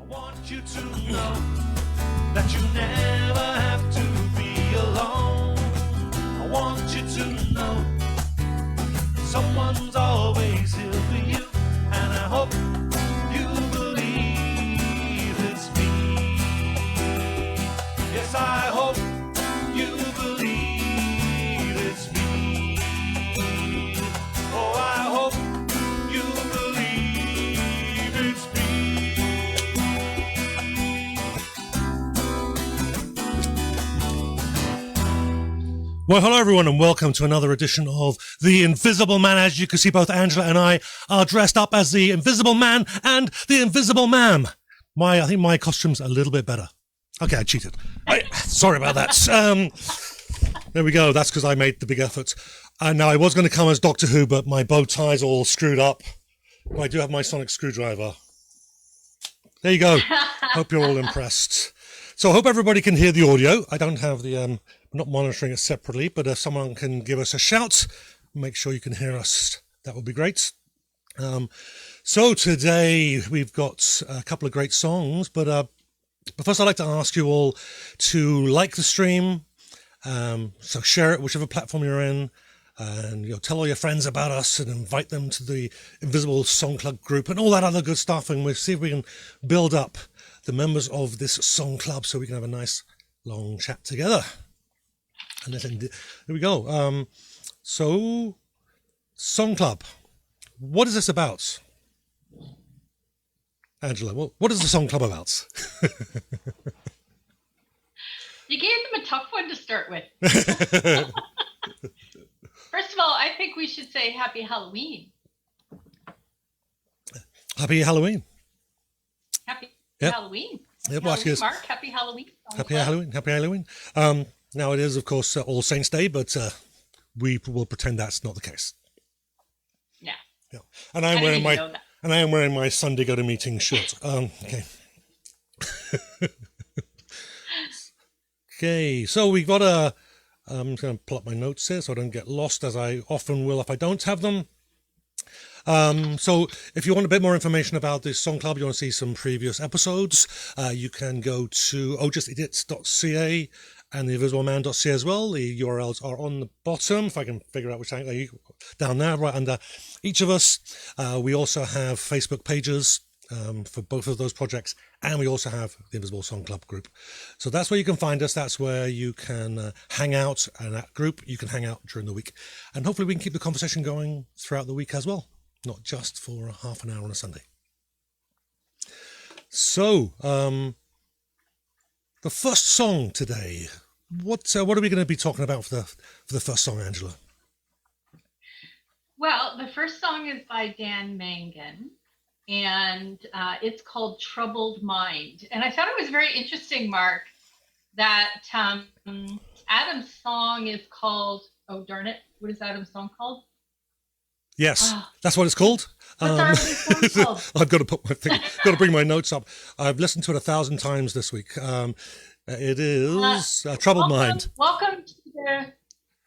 want you to know that you never have to be alone. I want you to know someone's always here for you, and I hope you believe it's me. Yes, I hope you believe it's me. Oh, I hope you believe it's me. Well, hello everyone, and welcome to another edition of The Invisible Man. As you can see, both Angela and I are dressed up as the Invisible Man and the Invisible Ma'am. I think my costume's a little bit better. Okay, I cheated. Sorry about that. There we go. That's because I made the big effort. Now, I was going to come as Doctor Who, but my bow tie's all screwed up. Well, I do have my sonic screwdriver. There you go. Hope you're all impressed. So I hope everybody can hear the audio. I don't have the... not monitoring it separately, but if someone can give us a shout, make sure you can hear us. That would be great. So today we've got a couple of great songs, but first I'd like to ask you all to like the stream. So share it, whichever platform you're in, and tell all your friends about us and invite them to the Invisible Song Club group and all that other good stuff. And we'll see if we can build up the members of this song club so we can have a nice long chat together. And then, here we go. So, Song Club. What is this about? Angela, what is the Song Club about? You gave them a tough one to start with. First of all, I think we should say Happy Halloween. Happy Halloween. Happy Yep. Halloween. Yep, Halloween, Mark, Happy Halloween. Happy Halloween. Happy Halloween. Now it is, of course, All Saints Day, but we will pretend that's not the case. Yeah. Yeah. And I am wearing my Sunday go to meeting shirt. Okay. Okay. So we've got I'm going to pull up my notes here so I don't get lost, as I often will if I don't have them. So if you want a bit more information about this song club, you want to see some previous episodes, you can go to justidiots.ca and theinvisibleman.ca as well. The URLs are on the bottom, if I can figure out which angle, down there, right under each of us. We also have Facebook pages for both of those projects, and we also have the Invisible Song Club group. So that's where you can find us. That's where you can hang out, and that group you can hang out during the week. And hopefully we can keep the conversation going throughout the week as well, not just for half an hour on a Sunday. So, the first song today. What are we going to be talking about for the first song, Angela? Well, the first song is by Dan Mangan, and it's called Troubled Mind. And I thought it was very interesting, Mark, that Adam's song is called, oh, darn it, what is Adam's song called? Yes, that's what it's called. What's our song called? I've got to got to bring my notes up. I've listened to it 1,000 times this week. It is Troubled Mind. Welcome to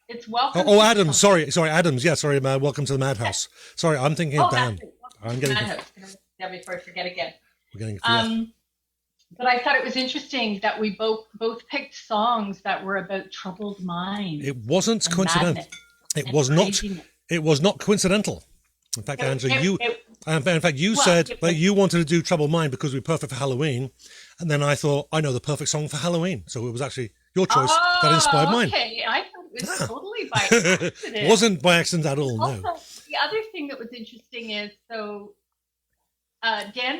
it's welcome. Oh, Adams. Sorry, Adams. Yeah, sorry, welcome to the Madhouse. Sorry, I'm thinking of Dan. I'm getting Madhouse. Yeah, before I forget again. We're getting but I thought it was interesting that we both picked songs that were about troubled mind. It wasn't coincidental. It was not. Craziness. It was not coincidental. In fact, Angela, you said that you wanted to do Troubled Mind because we're perfect for Halloween. And then I thought, I know the perfect song for Halloween. So it was actually your choice that inspired mine. Okay, I thought it was totally by accident. It wasn't by accident at all, also, no. The other thing that was interesting is, Dan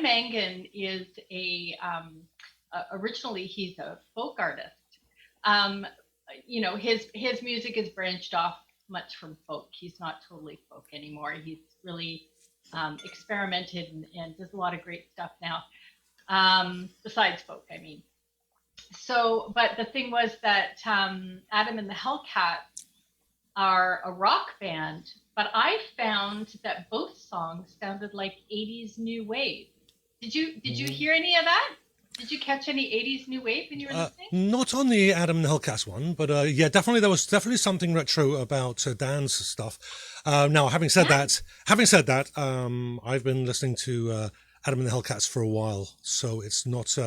Mangan is originally he's a folk artist. His music is branched off much from folk. He's not totally folk anymore. He's really experimented and does a lot of great stuff now, besides folk, I mean. So, but the thing was that Adam and the Hellcats are a rock band, but I found that both songs sounded like 80s new wave. Did you hear any of that? Did you catch any 80s new wave when you were listening? Not on the Adam and Hellcats one, but yeah, definitely there was definitely something retro about Dan's stuff. Now, having said that, I've been listening to Adam and the Hellcats for a while, so it's not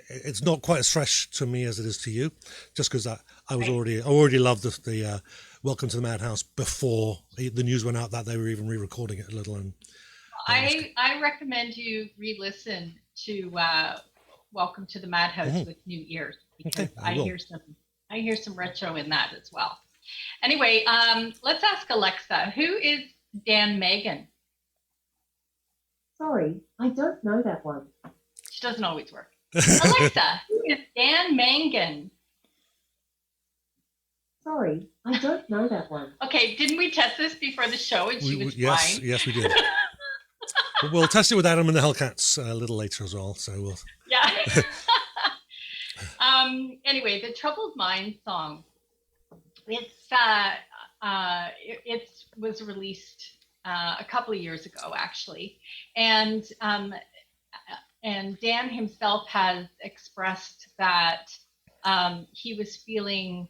it's not quite as fresh to me as it is to you, just because I already loved the Welcome to the Madhouse before the news went out that they were even re-recording it a little. And I recommend you re-listen to Welcome to the Madhouse with new ears, because I hear some retro in that as well. Anyway, let's ask Alexa, who is Dan Mangan? Sorry, I don't know that one. She doesn't always work. Alexa, who is Dan Mangan? Sorry, I don't know that one. Okay, didn't we test this before the show and she was fine? Yes, we did. We'll test it with Adam and the Hellcats a little later as well. So we'll... Yeah. Anyway, the Troubled Mind song. It was released a couple of years ago, actually, and Dan himself has expressed that he was feeling,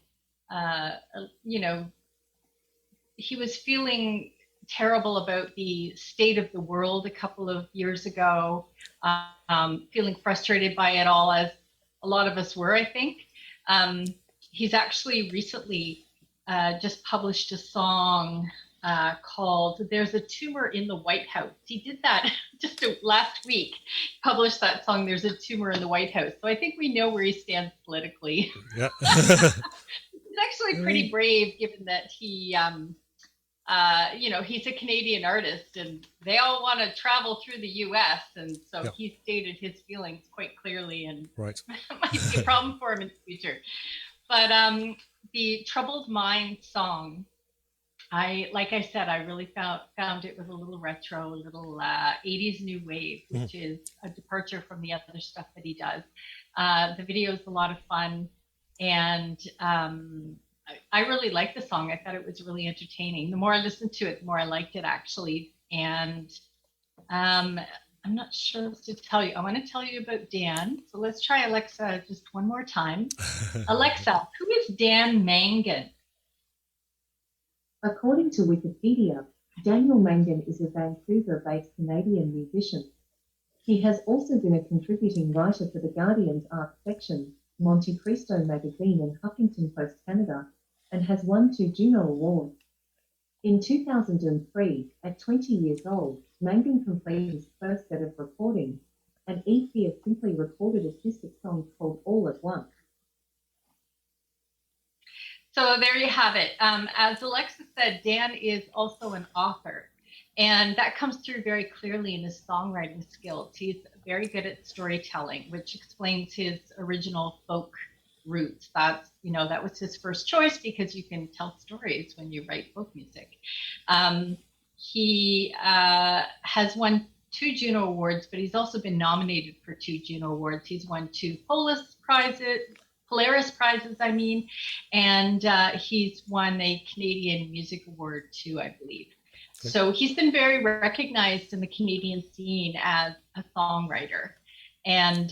he was feeling terrible about the state of the world a couple of years ago, feeling frustrated by it all, as a lot of us were, I think. He's actually recently just published a song called There's a Tumor in the White House. He did that just last week, published that song, There's a Tumor in the White House. So I think we know where he stands politically. Yeah. It's actually pretty brave, given that he, he's a Canadian artist and they all want to travel through the U.S. And so he stated his feelings quite clearly, and right. might be a problem for him in the future. But the Troubled Mind song, like I said, I really found it was a little retro, a little 80s new wave, which is a departure from the other stuff that he does. The video is a lot of fun, and I really liked the song. I thought it was really entertaining. The more I listened to it, the more I liked it, actually. And I'm not sure what to tell you. I want to tell you about Dan. So let's try Alexa just one more time. Alexa, who is Dan Mangan? According to Wikipedia, Daniel Mangan is a Vancouver-based Canadian musician. He has also been a contributing writer for The Guardian's art section, Monte Cristo magazine, and Huffington Post Canada, and has won 2 Juno Awards. In 2003, at 20 years old, Mangan completed his first set of recordings, an EP of simply recorded acoustic songs called All at Once. So there you have it. As Alexa said, Dan is also an author, and that comes through very clearly in his songwriting skills. He's very good at storytelling, which explains his original folk roots. That was his first choice, because you can tell stories when you write folk music. He has won 2 Juno Awards, but he's also been nominated for 2 Juno Awards. He's won 2 Polaris Prizes, and he's won a Canadian Music Award too, I believe. Okay. So he's been very recognized in the Canadian scene as a songwriter. And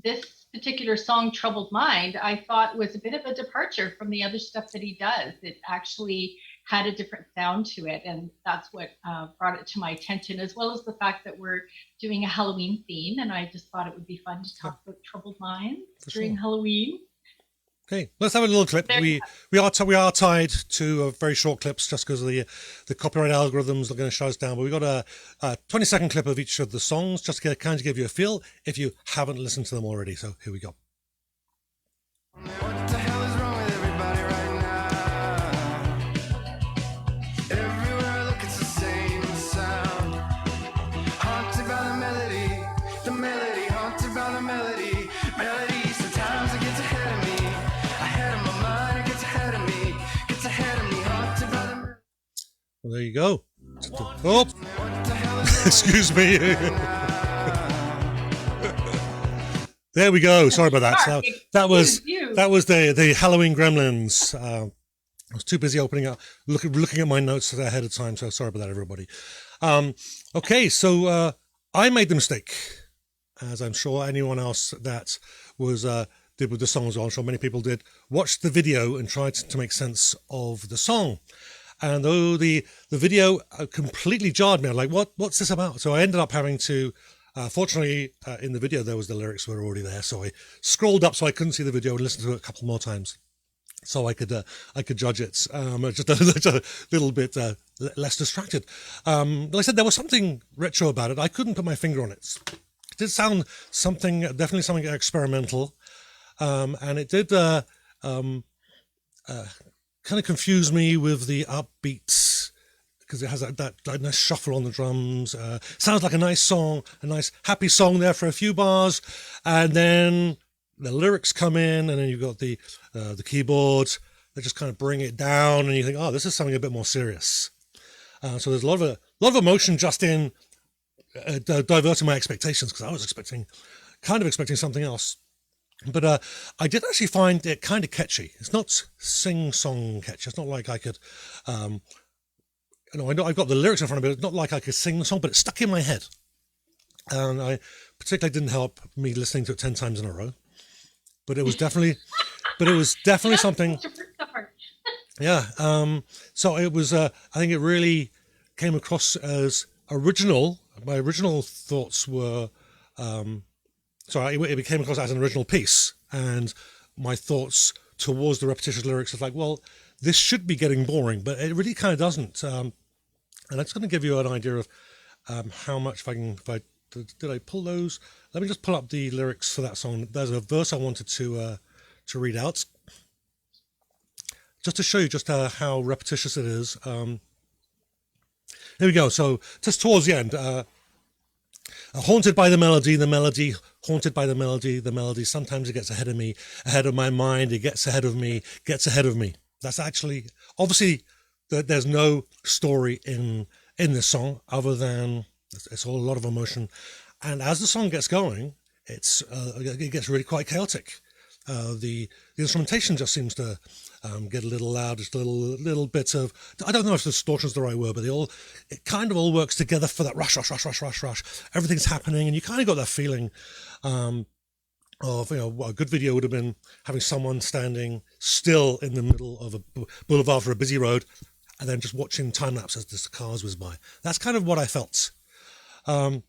this particular song, Troubled Mind, I thought was a bit of a departure from the other stuff that he does. It actually had a different sound to it, and that's what brought it to my attention, as well as the fact that we're doing a Halloween theme, and I just thought it would be fun to talk about Troubled Minds during Halloween. Okay, let's have a little clip. We are tied to very short clips just because of the copyright algorithms are going to shut us down. But we've got a 20-second clip of each of the songs just to kind of give you a feel if you haven't listened to them already. So here we go. What the hell is wrong with everybody right now? Everywhere I look, it's the same sound. Haunted by the melody, haunted by the melody. Sometimes it gets ahead of me. Ahead of my mind, it gets ahead of me. Haunted by the melody. Well, there you go. Oh, excuse me. There we go. Sorry about that. So that was the Halloween Gremlins. I was too busy looking at my notes ahead of time. So sorry about that, everybody. Okay, so I made the mistake, as I'm sure anyone else that was did with the song as well. I'm sure many people did. Watched the video and tried to make sense of the song. And though the video completely jarred me, I'm like, what's this about? So I ended up having to, fortunately, in the video there was the lyrics were already there, so I scrolled up so I couldn't see the video and listened to it a couple more times, so I could judge it just a little bit less distracted. Like I said, there was something retro about it. I couldn't put my finger on it. It did sound definitely something experimental, and it did kind of confuse me with the upbeats, because it has that nice shuffle on the drums. Sounds like a nice song, a nice happy song there for a few bars, and then the lyrics come in, and then you've got the keyboards that just kind of bring it down, and you think, oh, this is something a bit more serious. So there's a lot of emotion just in diverting my expectations, because I was expecting something else. But I did actually find it kind of catchy. It's not sing-song catchy. It's not like I could, I know I've got the lyrics in front of me. It's not like I could sing the song, but it stuck in my head. And I particularly didn't help me listening to it 10 times in a row. But it was definitely something. Yeah. So it was, I think it really came across as original. My original thoughts were, it came across as an original piece, and my thoughts towards the repetitious lyrics is like, well, this should be getting boring, but it really kind of doesn't. And that's going to give you an idea of how much, did I pull those? Let me just pull up the lyrics for that song. There's a verse I wanted to read out, just to show you just how repetitious it is. Here we go. So just towards the end, haunted by the melody, haunted by the melody. Sometimes it gets ahead of me, ahead of my mind. It gets ahead of me, gets ahead of me. That's actually, obviously, there's no story in this song other than it's all a lot of emotion. And as the song gets going, it gets really quite chaotic. The instrumentation just seems to get a little loud, just a little bit of, I don't know if distortion's the right word, but it kind of all works together for that rush. Everything's happening, and you kind of got that feeling of, what a good video would have been, having someone standing still in the middle of a boulevard for a busy road, and then just watching time lapse as the cars whiz by. That's kind of what I felt. And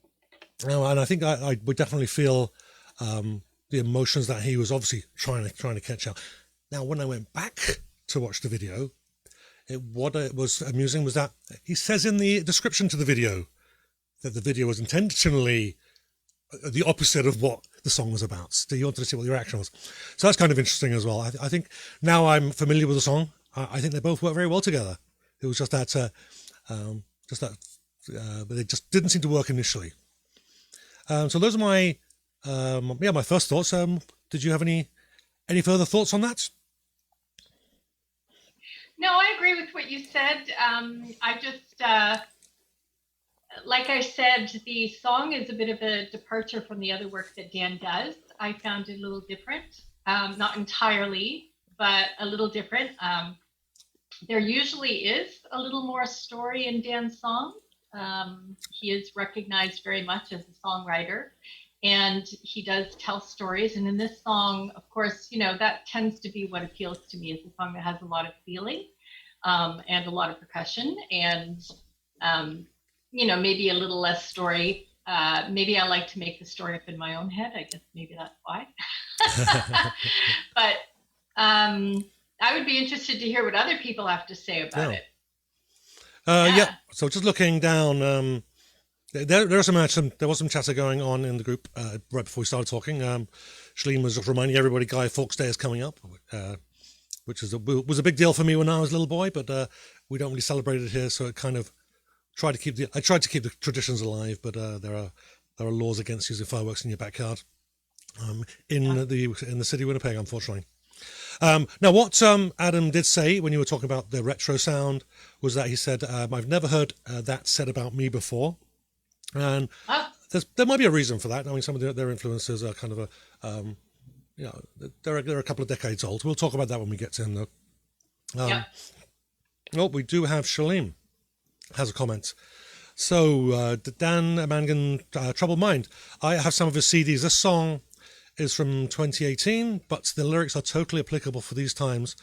I think I would definitely feel the emotions that he was obviously trying to catch out. Now, when I went back to watch the video, what it was amusing was that he says in the description to the video that the video was intentionally the opposite of what the song was about. So you wanted to see what the reaction was. So that's kind of interesting as well. I think now I'm familiar with the song. I think they both work very well together. It was just that, but it just didn't seem to work initially. So those are my first thoughts. Did you have any further thoughts on that? No, I agree with what you said. I just, like I said, the song is a bit of a departure from the other work that Dan does. I found it a little different, not entirely, but a little different. There usually is a little more story in Dan's songs. He is recognized very much as a songwriter, and he does tell stories. And in this song, of course, that tends to be what appeals to me, is a song that has a lot of feeling and a lot of percussion, and maybe a little less story. Maybe I like to make the story up in my own head. I guess maybe that's why. But I would be interested to hear what other people have to say about it. Yeah. So just looking down, there was some chatter going on in the group right before we started talking. Shalene was just reminding everybody Guy Fawkes Day is coming up, which was a big deal for me when I was a little boy, but we don't really celebrate it here, so it kind of I tried to keep the traditions alive, but there are laws against using fireworks in your backyard in the city of Winnipeg, unfortunately. Now, what Adam did say when you were talking about the retro sound was that he said, I've never heard that said about me before. And there might be a reason for that. I mean, some of their influences are kind of they're a couple of decades old. We'll talk about that when we get to him, though. Well, we do have Shalene has a comment. So, Dan Mangan, Troubled Mind. I have some of his CDs. This song is from 2018, but the lyrics are totally applicable for these times.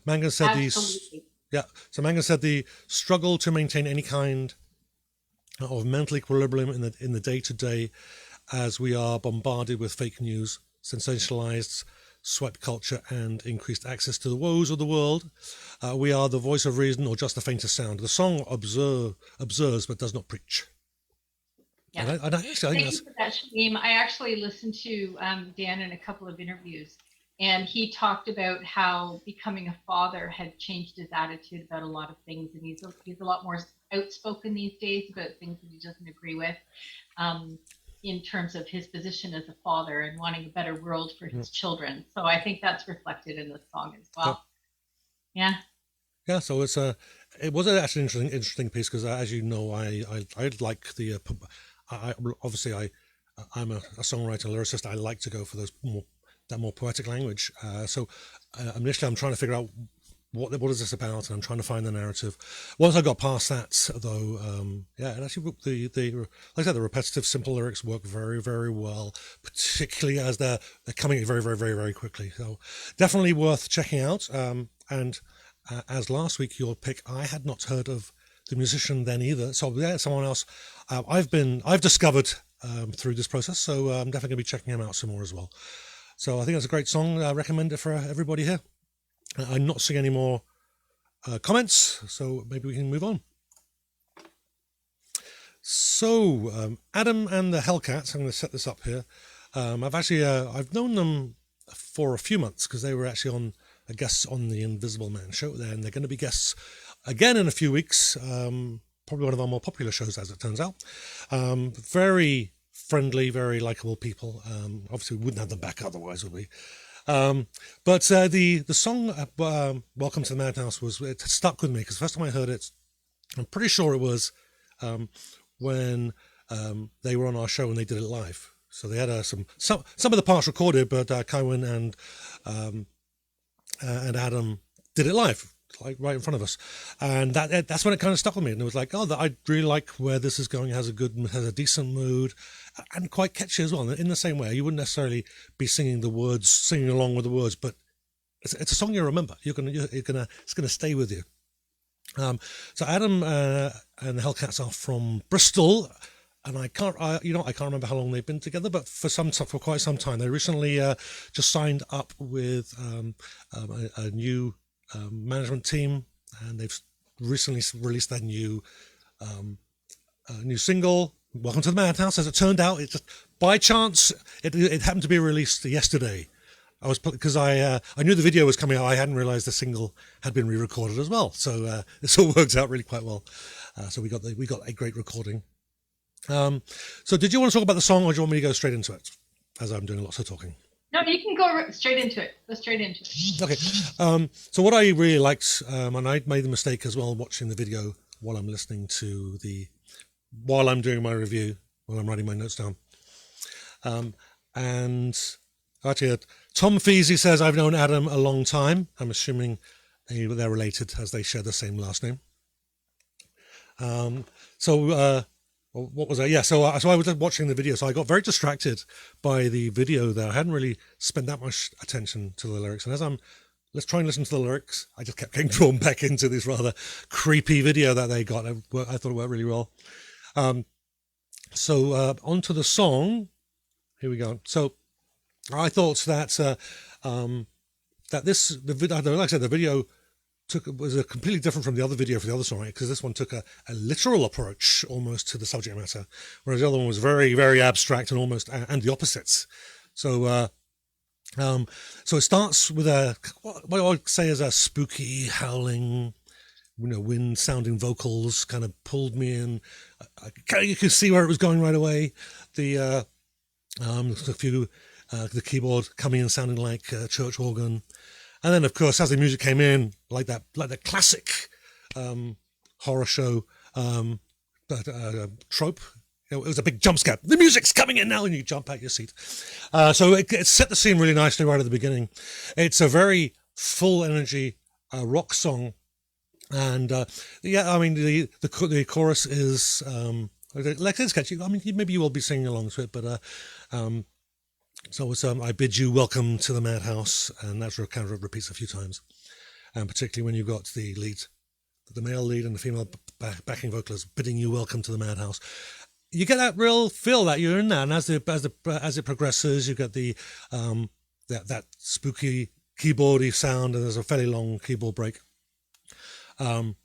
Mangan said Yeah. So Mangan said the struggle to maintain any kind of mental equilibrium in the day-to-day, as we are bombarded with fake news, sensationalized swipe culture, and increased access to the woes of the world. We are the voice of reason or just the faintest sound. The song observes but does not preach. Yeah. And I think Thank that's... you for that, Shalim. I actually listened to Dan in a couple of interviews, and he talked about how becoming a father had changed his attitude about a lot of things, and he's a lot more outspoken these days about things that he doesn't agree with, in terms of his position as a father and wanting a better world for his children. So I think that's reflected in the song as well. Yeah. Yeah, so it was actually an interesting piece because, as you know, I like the I'm a songwriter, lyricist. I like to go for that more poetic language. So initially, I'm trying to figure out what is this about, and I'm trying to find the narrative. Once I got past that, though, and actually like I said, the repetitive, simple lyrics work very, very well, particularly as they're coming very, very, very, very quickly. So definitely worth checking out. And as last week, your pick, I had not heard of the musician then either. So yeah, someone else I've discovered through this process. So I'm definitely going to be checking him out some more as well. So I think that's a great song. I recommend it for everybody here. I'm not seeing any more comments, so maybe we can move on. So Adam and the Hellcats, I'm going to set this up here. I've known them for a few months because they were actually on a guest on the Invisible Man show there, and they're going to be guests again in a few weeks. Probably one of our more popular shows, as it turns out. Very friendly, very likable people. Obviously, we wouldn't have them back otherwise, would we? But the song "Welcome to the Madhouse" it stuck with me because the first time I heard it, I'm pretty sure it was when they were on our show and they did it live. So they had some of the parts recorded, but Kywin and Adam did it live, like right in front of us, and that's when it kind of stuck with me. And it was like, I really like where this is going. It has a decent mood, and quite catchy as well. In the same way, you wouldn't necessarily be singing along with the words, but it's a song you remember. It's gonna stay with you. So Adam and the Hellcats are from Bristol, and I can't remember how long they've been together, but for quite some time. They recently just signed up with a new management team, and they've recently released their new single, "Welcome to the Madhouse." As it turned out, it just by chance it happened to be released yesterday. Because I knew the video was coming out. I hadn't realized the single had been re-recorded as well. So this all worked out really quite well. So we got a great recording. So did you want to talk about the song, or do you want me to go straight into it, as I'm doing lots of talking? No, you can go straight into it. Okay. So what I really liked, and I made the mistake as well watching the video while I'm while I'm doing my review, while I'm writing my notes down. And actually, Tom Feasy says, "I've known Adam a long time." I'm assuming they're related as they share the same last name. What was that? Yeah, so I was watching the video, so I got very distracted by the video there. I hadn't really spent that much attention to the lyrics, and let's try and listen to the lyrics, I just kept getting drawn back into this rather creepy video that they got. I thought it worked really well. So onto the song. Here we go. So I thought that like I said, the video was completely different from the other video for the other song, right? Because this one took a literal approach almost to the subject matter, whereas the other one was very, very abstract and almost and the opposites. So so it starts with what I would say is a spooky howling, wind sounding vocals kind of pulled me in. You could see where it was going right away. The keyboard coming in sounding like a church organ. And then, of course, as the music came in, like that classic horror show trope, it was a big jump scare. The music's coming in now, and you jump out your seat. So it set the scene really nicely right at the beginning. It's a very full energy rock song, and the chorus is like it's catchy. I mean, maybe you will be singing along to it, but so it's I bid you welcome to the madhouse, and that kind of repeats a few times, and particularly when you've got the lead the male lead and the female backing vocalist bidding you welcome to the madhouse. You get that real feel that you're in there, and as it progresses, you get the that spooky keyboardy sound, and there's a fairly long keyboard break. And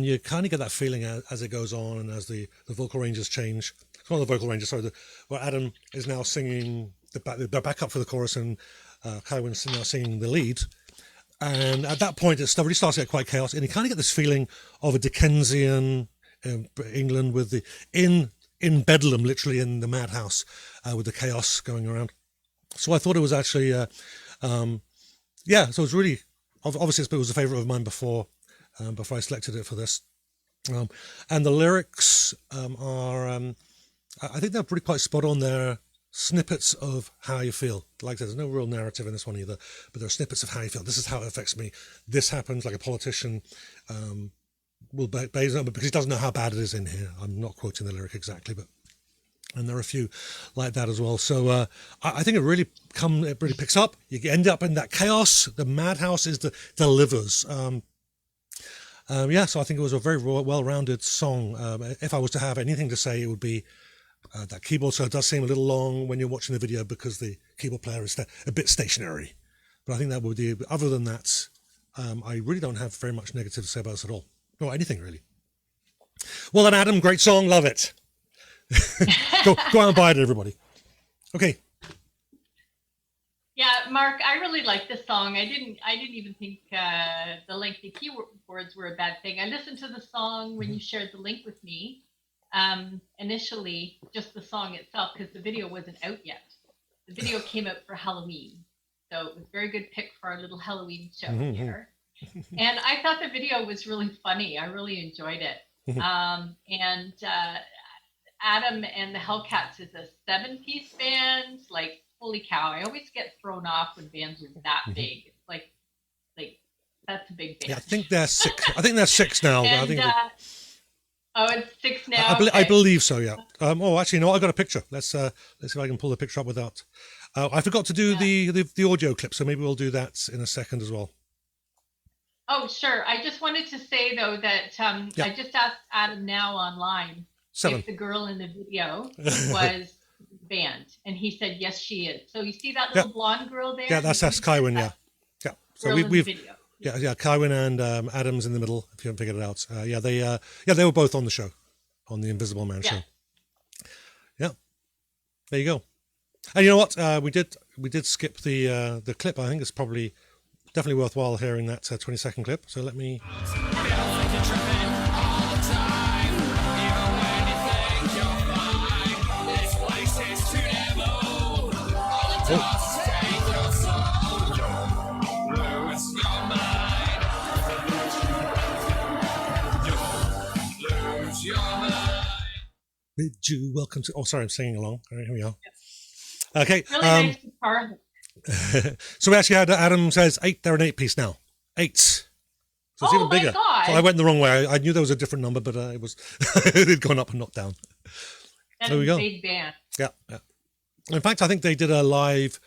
you kind of get that feeling as it goes on, and as the vocal ranges change. It's not the vocal ranges, sorry. Where Adam is now singing the backup for the chorus, and Kywin's now singing the lead. And at that point, it really starts to get quite chaotic, and you kind of get this feeling of a Dickensian England with the in Bedlam, literally in the madhouse, with the chaos going around. So I thought it was actually, so it was really, obviously it was a favourite of mine before I selected it for this. And the lyrics are, I think they're pretty quite spot on. They're snippets of how you feel. Like there's no real narrative in this one either, but there are snippets of how you feel. This is how it affects me. This happens, like a politician will base on, because he doesn't know how bad it is in here. I'm not quoting the lyric exactly, and there are a few like that as well. So I think it really picks up. You end up in that chaos. The madhouse delivers. So I think it was a very well-rounded song. If I was to have anything to say, it would be that keyboard solo does seem a little long when you're watching the video because the keyboard player is a bit stationary. But I think that would be, other than that, I really don't have very much negative to say about this at all. Or anything, really. Well then, Adam, great song, love it. go out and buy it, everybody. Okay. Yeah, Mark, I really like this song. I didn't even think the lengthy keywords were a bad thing. I listened to the song when you shared the link with me. Initially, just the song itself, because the video wasn't out yet. The video came out for Halloween, so it was a very good pick for our little Halloween show here. And I thought the video was really funny. I really enjoyed it. And Adam and the Hellcats is a 7-piece band. Like, holy cow! I always get thrown off when bands are that big. It's like that's a big band. Yeah, I think they're 6. I think they're 6 now. And, I think. It's 6 now. I believe so. Yeah. Actually, no. I got a picture. Let's see if I can pull the picture up without. I forgot to do the audio clip, so maybe we'll do that in a second as well. Oh, sure. I just wanted to say, though, that I just asked Adam now online 7. if the girl in the video was band, and he said, yes, she is. So you see that little blonde girl there? Yeah, that's Kywin, yeah. So we've video. Yeah, Kywin and Adam's in the middle, if you haven't figured it out. They were both on the show, on the Invisible Man show. Yeah. There you go. And you know what? We did skip the clip. I think it's definitely worthwhile hearing that 20-second clip. So let me. Bid you welcome to. Oh, sorry, I'm singing along. All right, here we are. Okay. Really nice guitar. So we actually had Adam says 8. They're an 8-piece now. 8. So it's even bigger. God. So I went the wrong way. I knew there was a different number, but it was it had gone up and not down. That's there we go. a big band. Yeah. In fact, I think they did a live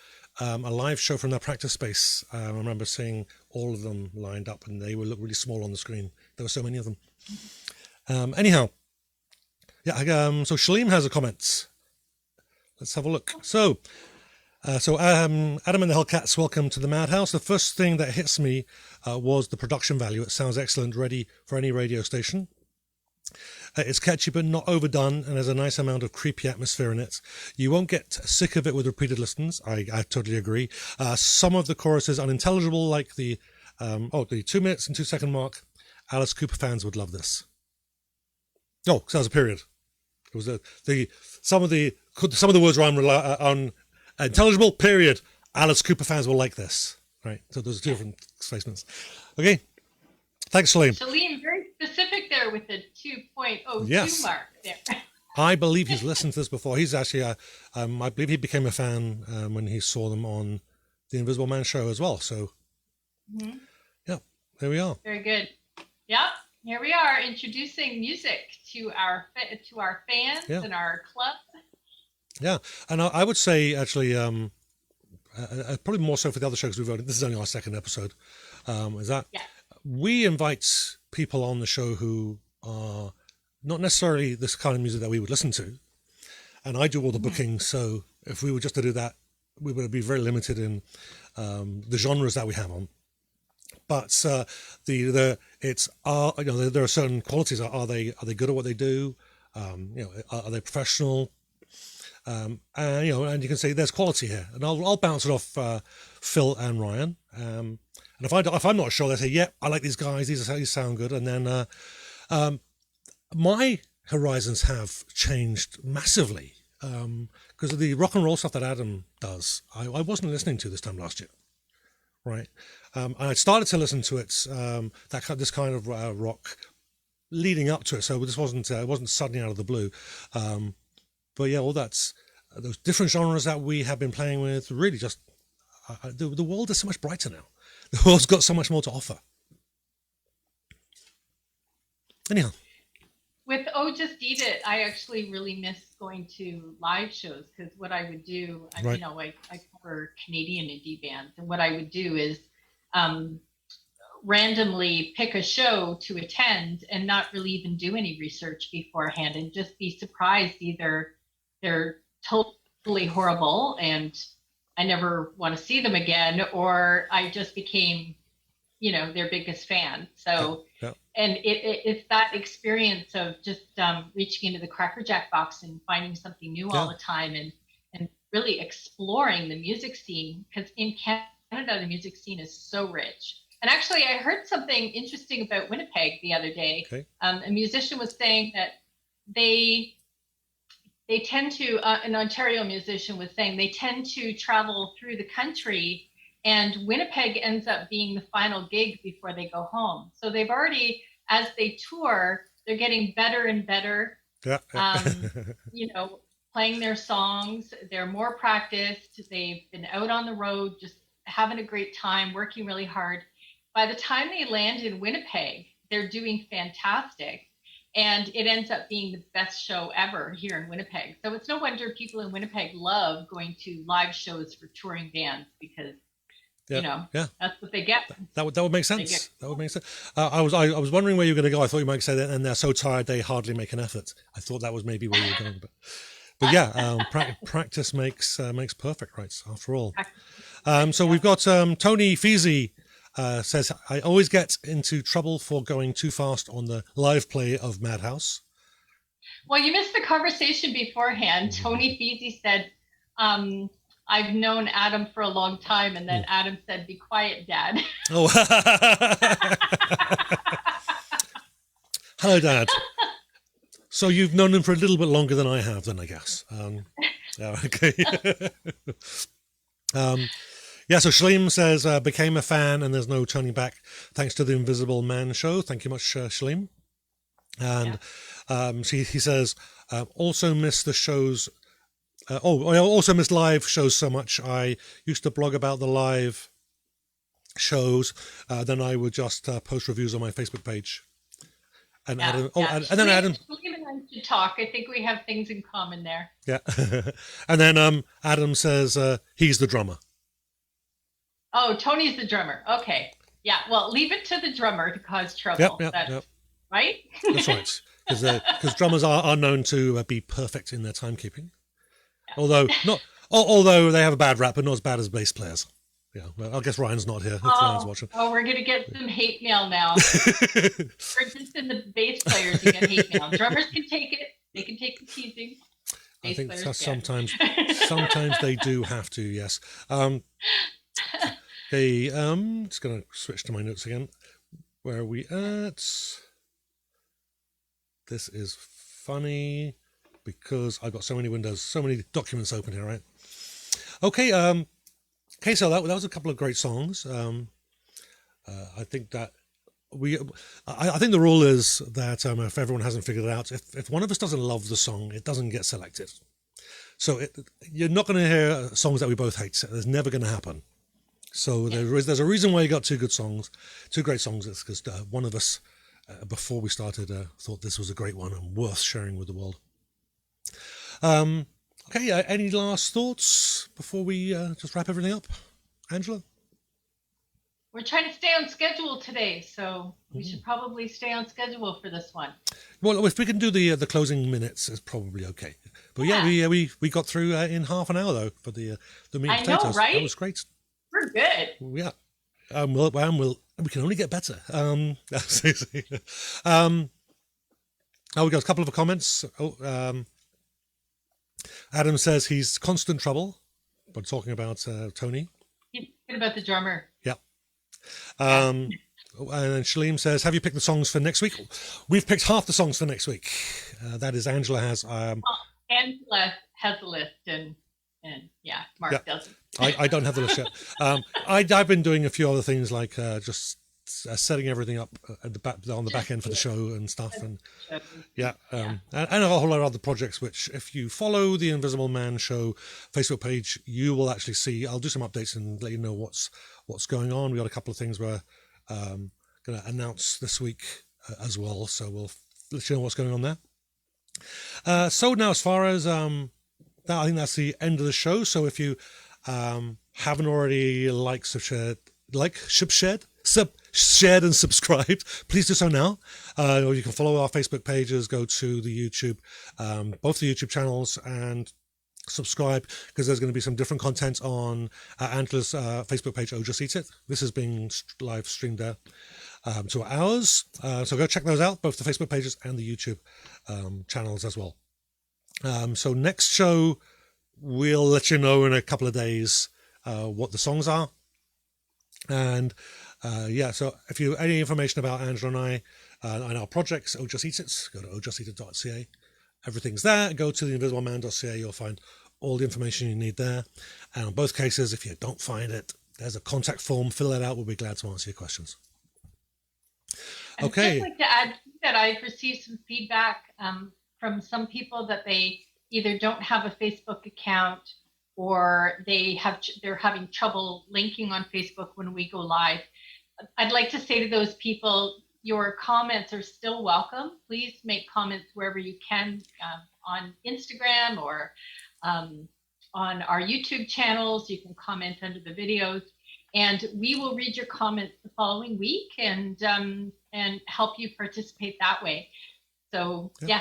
show from their practice space. I remember seeing all of them lined up, and they look really small on the screen. There were so many of them. Anyhow, so Shaleem has a comment. Let's have a look. So Adam and the Hellcats, welcome to the Madhouse. The first thing that hits me was the production value. It sounds excellent, ready for any radio station. It's catchy but not overdone, and there's a nice amount of creepy atmosphere in it. You won't get sick of it with repeated listens. I totally agree. Some of the choruses unintelligible, like the 2 minutes and 2 second mark. Alice Cooper fans would love this. Oh, so that was a period. It was some of the words were unintelligible. Period. Alice Cooper fans will like this. Right. So those are 2 different statements. Okay. Thanks, Shaleem. Shaleem, very specific there with the 2.02 Yes. mark there. I believe he's listened to this before. He's actually, I believe he became a fan when he saw them on the Invisible Man show as well. So, yeah, there we are. Very good. Yeah, here we are introducing music to our fans and our club. Yeah, and I would say actually, probably more so for the other shows we've done. This is only our 2nd episode. Is that we invite people on the show who are not necessarily this kind of music that we would listen to, and I do all the booking. So if we were just to do that, we would be very limited in the genres that we have on. But there are certain qualities. Are they good at what they do? Are they professional? And you can say there's quality here, and I'll bounce it off Phil and Ryan. And if I'm not sure, they say, "Yeah, I like these guys. These sound good." And then my horizons have changed massively because of the rock and roll stuff that Adam does. I wasn't listening to this time last year, right? And I started to listen to it, this kind of rock leading up to it. So this wasn't suddenly out of the blue. But yeah, all those different genres that we have been playing with, really just, the world is so much brighter now. The world's got so much more to offer. Anyhow. With Oh Just Eat It, I actually really miss going to live shows, because what I would do, Right. I cover Canadian indie bands, and what I would do is randomly pick a show to attend and not really even do any research beforehand, and just be surprised. Either they're totally horrible and I never want to see them again, or I just became, their biggest fan. So, Yeah. and it's that experience of just reaching into the Cracker Jack box and finding something new all the time, and really exploring the music scene, because in Canada, the music scene is so rich. And actually, I heard something interesting about Winnipeg the other day. Okay. A musician was saying that they tend to, an Ontario musician was saying, they tend to travel through the country, and Winnipeg ends up being the final gig before they go home. So they've already, as they tour, they're getting better and better, playing their songs. They're more practiced. They've been out on the road, just having a great time, working really hard. By the time they land in Winnipeg, they're doing fantastic. And it ends up being the best show ever here in Winnipeg. So it's no wonder people in Winnipeg love going to live shows for touring bands, because that's what they get. That would make sense. That would make sense. I was wondering where you were going to go. I thought you might say that, and they're so tired they hardly make an effort. I thought that was maybe where you were going, but yeah, practice makes perfect, right? After all. So we've got Tony Feezy. Says, I always get into trouble for going too fast on the live play of Madhouse. Well, you missed the conversation beforehand. Tony Feezy said, I've known Adam for a long time, and then Adam said, "Be quiet, Dad." Oh, hello, Dad. So you've known him for a little bit longer than I have, then, I guess. Okay. Yeah, so Shaleem says, became a fan and there's no turning back thanks to the Invisible Man show. Thank you much, Shaleem. And he says, also miss the shows. I also miss live shows so much. I used to blog about the live shows. Then I would just post reviews on my Facebook page. And Adam, and then Adam. Shaleem and I should talk. I think we have things in common there. Yeah. And then Adam says, he's the drummer. Oh, Tony's the drummer. Okay. Yeah. Well, leave it to the drummer to cause trouble. Yep. Right? That's right. Because drummers are known to be perfect in their timekeeping. Yeah. Although they have a bad rap, but not as bad as bass players. Yeah. Well, I guess Ryan's not here. Ryan's watching. Oh, we're gonna get some hate mail now. We're just in the bass players who get hate mail. Drummers can take it. They can take the teasing. I think sometimes they do have to. Yes. Just going to switch to my notes again. Where are we at? This is funny because I've got so many windows, so many documents open here, right? Okay, so that was a couple of great songs. I think that I think the rule is that if everyone hasn't figured it out, if one of us doesn't love the song, it doesn't get selected. So you're not going to hear songs that we both hate. There's never going to happen. So there's a reason why you got two great songs. It's because one of us, before we started, thought this was a great one and worth sharing with the world. Okay, any last thoughts before we just wrap everything up? Angela? We're trying to stay on schedule today, so we should probably stay on schedule for this one. Well, if we can do the closing minutes, it's probably okay. But yeah, we got through in half an hour though for the meat and I know, potatoes. right? That was great. We're good. Yeah. We can only get better. We got a couple of comments. Adam says he's constant trouble. But talking about Tony. He's good about the drummer. Yeah. And then Shaleem says, have you picked the songs for next week? We've picked half the songs for next week. That is, Angela has. Angela has the list, and Mark doesn't. I don't have the list yet. I've been doing a few other things like just setting everything up at the back on the back end for the show and stuff, and and a whole lot of other projects. Which, if you follow the Invisible Man Show Facebook page, you will actually see. I'll do some updates and let you know what's going on. We got a couple of things we're going to announce this week as well, so we'll let you know what's going on there. So now, as far as I think that's the end of the show. So if you haven't already shared and subscribed, please do so now. Or you can follow our Facebook pages, go to the YouTube, both the YouTube channels, and subscribe, because there's going to be some different content on Angela's Facebook page, Oh Just Eat It. This is being live streamed there to ours. So go check those out, both the Facebook pages and the YouTube channels as well. So next show, we'll let you know in a couple of days what the songs are. And so if you any information about Angela and I and our projects, Oh Just Eat It, go to ohjusteatit.ca. Everything's there. Go to theinvisibleman.ca. You'll find all the information you need there. And in both cases, if you don't find it, there's a contact form. Fill that out. We'll be glad to answer your questions. Okay. I'd just like to add that I've received some feedback from some people that they either don't have a Facebook account, or they're having trouble linking on Facebook when we go live. I'd like to say to those people, your comments are still welcome. Please make comments wherever you can, on Instagram or on our YouTube channels. You can comment under the videos, and we will read your comments the following week and help you participate that way. So we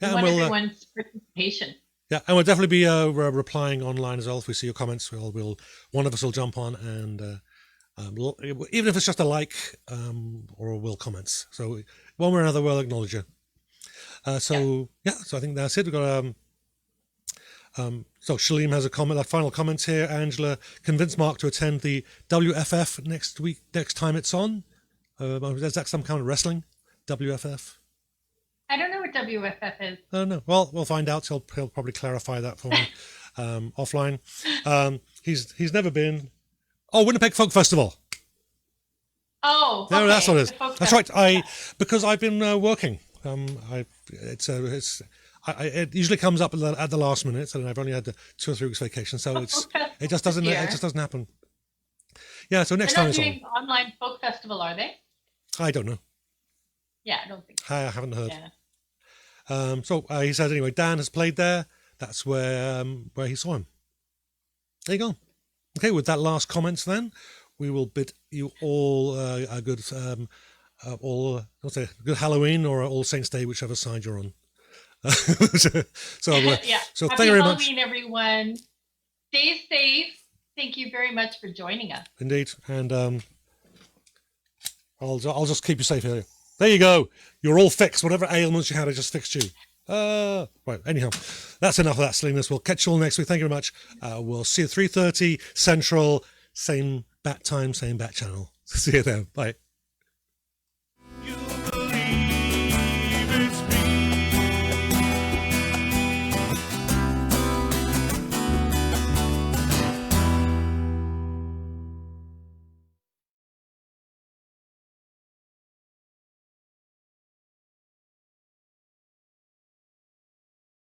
want everyone's participation. Yeah, and we'll definitely be replying online as well. If we see your comments, one of us will jump on and even if it's just a like or we'll comments. So one way or another, we'll acknowledge you. So I think that's it. We've got so Shaleem has a final comment here. Angela convinced Mark to attend the WFF next time it's on. Is that some kind of wrestling? WFF? I don't know what WFF is. Oh, no. Well, we'll find out. He'll probably clarify that for me offline. He's never been. Oh, Winnipeg Folk Festival. Oh, okay. No, that's what it is. That's right. Because I've been working. It usually comes up at the last minute, and I've only had 2 or 3 weeks vacation, so it just doesn't happen. Yeah. So next time it's on. They're not doing online folk festival, are they? I don't know. Yeah, I don't think so. I haven't heard. Yeah. So he says anyway, Dan has played there. That's where he saw him. There you go. Okay, with that last comment, then we will bid you all a good good Halloween or All Saints Day, whichever side you're on. So thank you very much. Happy Halloween, everyone. Stay safe. Thank you very much for joining us. Indeed, and I'll just keep you safe here. There you go. You're all fixed. Whatever ailments you had, I just fixed you. Right. Anyhow, that's enough of that silliness. We'll catch you all next week. Thank you very much. We'll see you at 3:30 Central. Same bat time, same bat channel. See you then. Bye.